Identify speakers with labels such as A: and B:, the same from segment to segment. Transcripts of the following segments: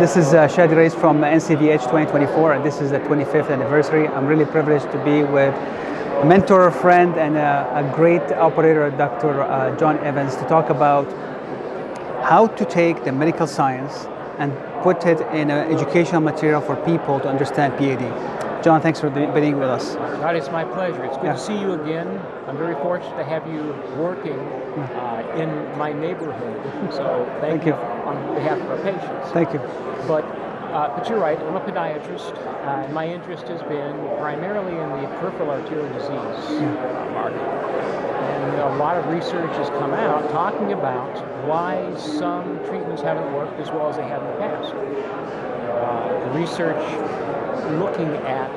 A: This is Chadi Alraies from NCVH 2024, and this is the 25th anniversary. I'm really privileged to be with a mentor, friend, and a great operator, Dr. John Evans, to talk about how to take the medical science and put it in educational material for people to understand PAD. John, thanks for being with us.
B: God, it's my pleasure. It's good to see you again. I'm very fortunate to have you working in my neighborhood. So thank you on behalf of our patients.
A: Thank you.
B: But you're right. I'm a podiatrist. My interest has been primarily in the peripheral arterial disease market. And a lot of research has come out talking about why some treatments haven't worked as well as they have in the past. Research looking at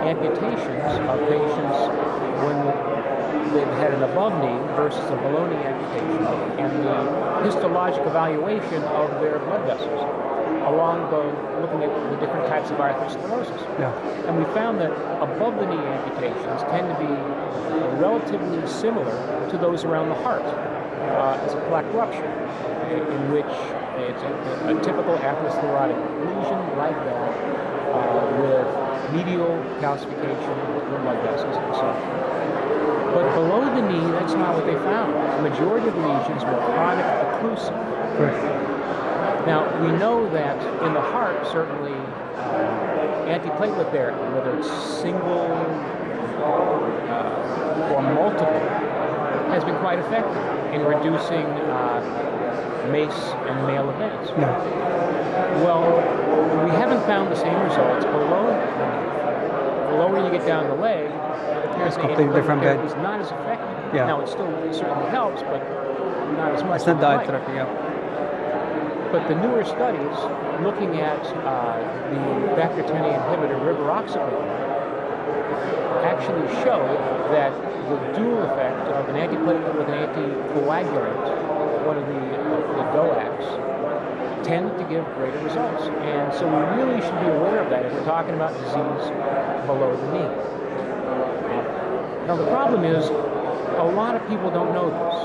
B: amputations of patients when they've had an above knee versus a below knee amputation, and the histologic evaluation of their blood vessels, along looking at the different types of arteriosclerosis. And we found that above the knee amputations tend to be relatively similar to those around the heart, as a plaque rupture, in which it's a typical atherosclerotic lesion like that, with medial calcification of the blood vessels and so on. But below the knee, that's not what they found. The majority of lesions were chronic occlusive.
A: Correct.
B: Now, we know that in the heart, certainly, antiplatelet therapy, whether it's single or multiple, has been quite effective in reducing MACE and male events. Well, we haven't found the same results below the knee. The lower you get down the leg, it appears that
A: different bed
B: is not as effective. Now, it certainly helps, but not as much.
A: It's not diet therapy,
B: But the newer studies looking at the factor Xa inhibitor rivaroxaban actually show that the dual effect of an antiplatelet with an anticoagulant, one of the DOACs, tend to give greater results. And so we really should be aware of that if we're talking about disease below the knee. Now the problem is, a lot of people don't know this.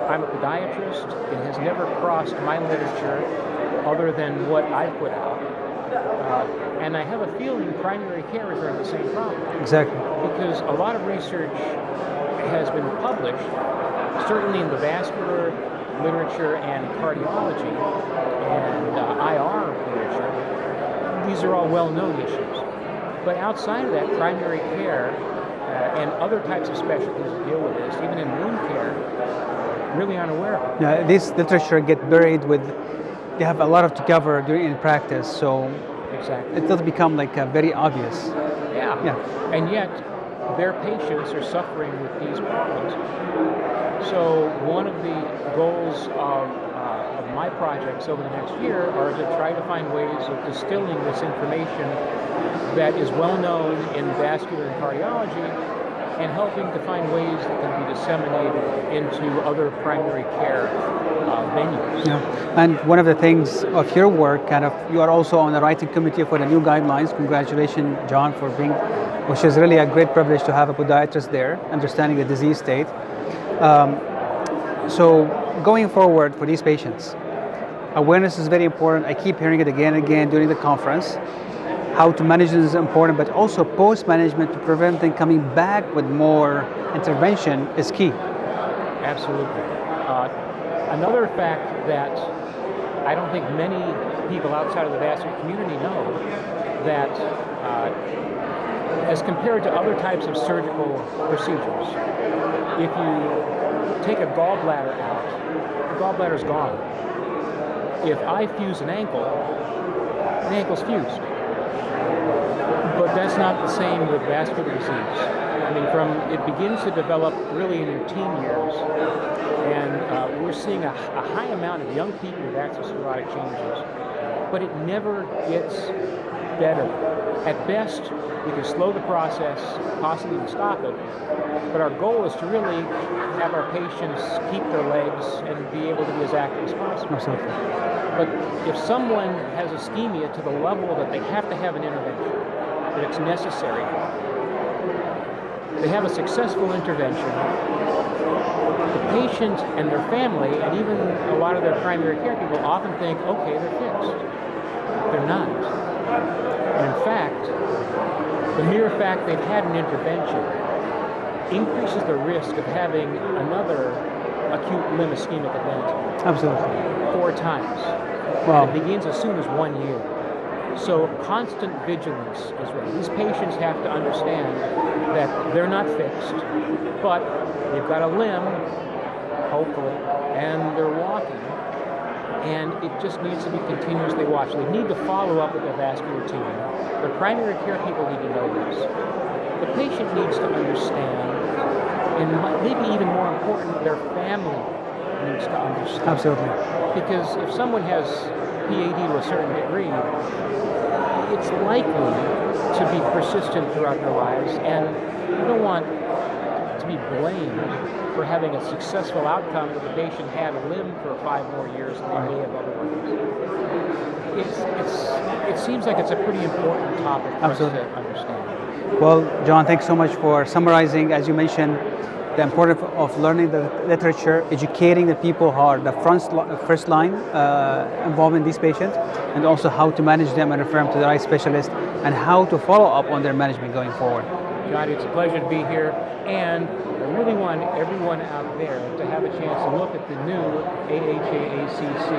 B: I'm a podiatrist. It has never crossed my literature other than what I've put out. And I have a feeling primary care is running the same problem.
A: Exactly.
B: Because a lot of research has been published, certainly in the vascular literature and cardiology and IR literature. These are all well-known issues. But outside of that, primary care and other types of specialties that deal with this, even in wound care, really aren't aware of it.
A: Yeah, this literature get buried with, they have a lot of to cover in practice, so it does become like very obvious.
B: And yet, their patients are suffering with these problems. So one of the goals of my projects over the next year are to try to find ways of distilling this information that is well known in vascular and cardiology, and helping to find ways that can be disseminated into other primary care venues.
A: And one of the things of your work, you are also on the writing committee for the new guidelines. Congratulations, John, for being, which is really a great privilege to have a podiatrist there, understanding the disease state. So going forward for these patients, awareness is very important. I keep hearing it again and again during the conference. How to manage this is important, but also post-management to prevent them coming back with more intervention is key.
B: Absolutely. Another fact that I don't think many people outside of the vascular community know, that as compared to other types of surgical procedures, if you take a gallbladder out, the gallbladder's gone. If I fuse an ankle's fused. But that's not the same with vascular disease. I mean, it begins to develop really in your teen years, and we're seeing a high amount of young people with atherosclerotic changes, but it never gets better. At best, we can slow the process, possibly even stop it, but our goal is to really have our patients keep their legs and be able to be as active as possible.
A: Absolutely.
B: But if someone has ischemia to the level that they have to have an intervention, that it's necessary, they have a successful intervention, the patient and their family, and even a lot of their primary care people often think, okay, they're fixed. they're not. And in fact, the mere fact they've had an intervention increases the risk of having another acute limb ischemic event.
A: Absolutely.
B: 4 times.
A: Wow.
B: And it begins as soon as 1 year. So constant vigilance is right. These patients have to understand that they're not fixed, but they've got a limb, hopefully, and they're walking. And it just needs to be continuously watched. They need to follow up with their vascular team. The primary care people need to know this. The patient needs to understand, and maybe even more important, their family needs to understand.
A: Absolutely.
B: Because if someone has PAD to a certain degree, it's likely to be persistent throughout their lives, and you don't want to be blamed for having a successful outcome that the patient had a limb for 5 more years than they may have otherwise. It seems like it's a pretty important topic for us to understand.
A: Well, John, thanks so much for summarizing, as you mentioned, the importance of learning the literature, educating the people who are the first line involved in these patients, and also how to manage them and refer them to the right specialist, and how to follow up on their management going forward.
B: Chadi, it's a pleasure to be here, and I really want everyone out there to have a chance to look at the new AHA-ACC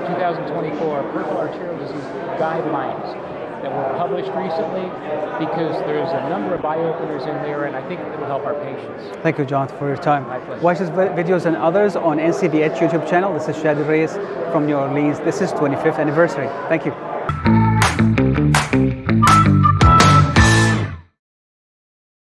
B: 2024 Peripheral Arterial Disease Guidelines that were published recently, because there's a number of eye-openers in there, and I think it will help our patients.
A: Thank you, John, for your time.
B: My pleasure.
A: Watch these videos and others on NCVH YouTube channel. This is Chadi Alraies from New Orleans. This is 25th anniversary. Thank you.